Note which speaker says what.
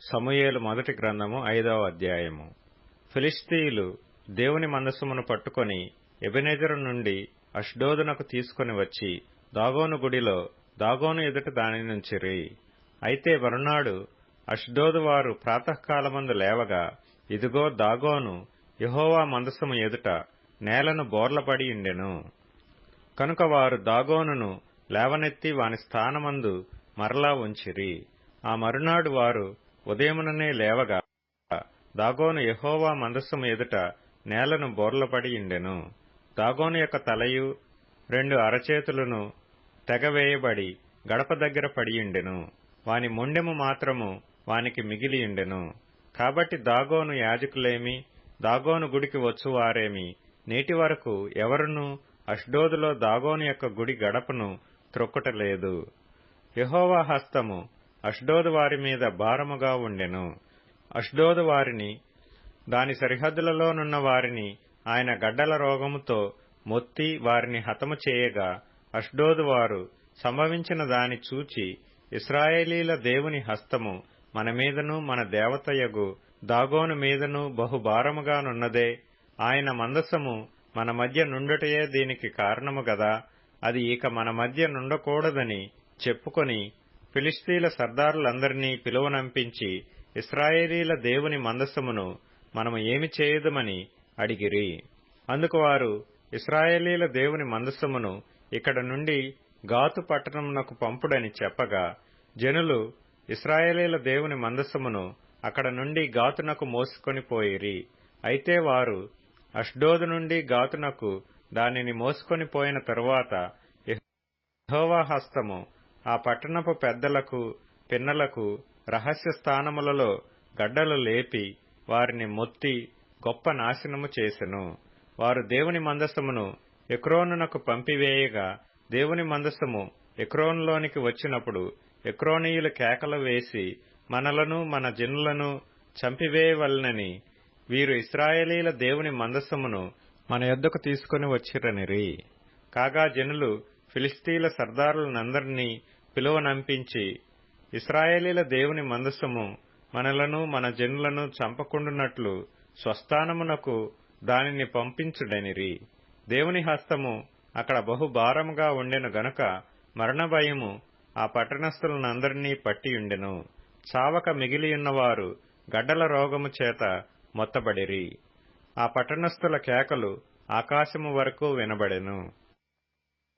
Speaker 1: సమూయేలు మొదటి గ్రంథము 5వ అధ్యాయము. ఫిలిష్తీయులు దేవుని మందసమును పట్టుకొని ఎబెనెజరు నుండి అష్డోదునకు తీసుకుని వచ్చి దాగోను గుడిలో దాగోను ఎదుట దానినుంచిరి. అయితే మరునాడు అష్డోదు వారు ప్రాతకాలమందు లేవగా, ఇదిగో దాగోను యెహోవా మందసము ఎదుట నేలను బోర్లపడి ఉండెను. కనుక వారు దాగోనును లేవనెత్తి వాని స్థానమందు మరలా ఉంచిరి. ఆ మరునాడు వారు ఉదయముననే లేవగా, దాగోను యెహోవా మందసము ఎదుట నేలను బోర్లపడి ఉండెను. దాగోను యొక్క తలయు 2 అరచేతులను తెగవేయబడి గడప దగ్గర పడియుండెను. వాని మొండెము మాత్రము వానికి మిగిలియుండెను. కాబట్టి దాగోను యాజకులేమి, దాగోను గుడికి వచ్చువారేమి నేటి వరకు ఎవరునూ అష్డోదులో దాగోను యొక్క గుడి గడపను త్రొక్కుటలేదు. యెహోవా హస్తము అష్డోదు వారి మీద భారముగా ఉండెను. అష్డోదు వారిని, దాని సరిహద్దులలోనున్న వారిని ఆయన గడ్డల రోగముతో మొత్తి వారిని హతము చేయగా, అష్డోదు వారు సంభవించిన దాని చూచి, ఇశ్రాయేలీల దేవుని హస్తము మన మీదను మన దేవతయగు దాగోను మీదను బహుభారముగానున్నదే, ఆయన మందసము మన మధ్య నుండుటయే దీనికి కారణము గదా, అది ఇక మన మధ్య నుండకూడదని చెప్పుకొని ఫిలిష్తీయుల సర్దారులందరినీ పిలువనంపించి, ఇశ్రాయేలీల దేవుని మందసమును మనము ఏమి చేయుదుమని అడిగిరి. అందుకు వారు, ఇశ్రాయేలీల దేవుని మందసమును ఇక్కడ నుండి గాతు పట్టణమునకు పంపుడని చెప్పగా, జనులు ఇశ్రాయేలీల దేవుని మందసమును అక్కడ నుండి గాతునకు మోసుకొని పోయిరి. అయితే వారు అష్డోదు నుండి గాతునకు దానిని మోసుకొని పోయిన తరువాత యెహోవా హస్తము ఆ పట్టణపు పెద్దలకు పిన్నలకు రహస్య స్థానములలో గడ్డలు లేపి వారిని మొత్తి గొప్ప నాశనము చేసెను. వారు దేవుని మందసమును ఎక్రోనునకు పంపివేయగా, దేవుని మందసము ఎక్రోనులోనికి వచ్చినప్పుడు ఎక్రోనీయులు కేకలు వేసి, మనలను మన జనులను చంపివేయవలెనని వీరు ఇశ్రాయేలీల దేవుని మందసమును మన యొద్దకు తీసుకుని వచ్చిరనిరి. కాగా జనులు ఫిలిష్తీయుల సర్దారులందరినీ పిలువనంపించి, ఇశ్రాయేలీల దేవుని మందసము మనలను మన జనులను చంపకుండునట్లు స్వస్థానమునకు దానిని పంపించుడనిరి. దేవుని హస్తము అక్కడ బహుభారముగా ఉండెను గనుక మరణభయము ఆ పట్టణస్థులందరినీ పట్టియుండెను. చావక మిగిలియున్నవారు గడ్డల రోగము చేత మొత్తబడిరి. ఆ పట్టణస్థుల కేకలు ఆకాశము వరకు వినబడెను.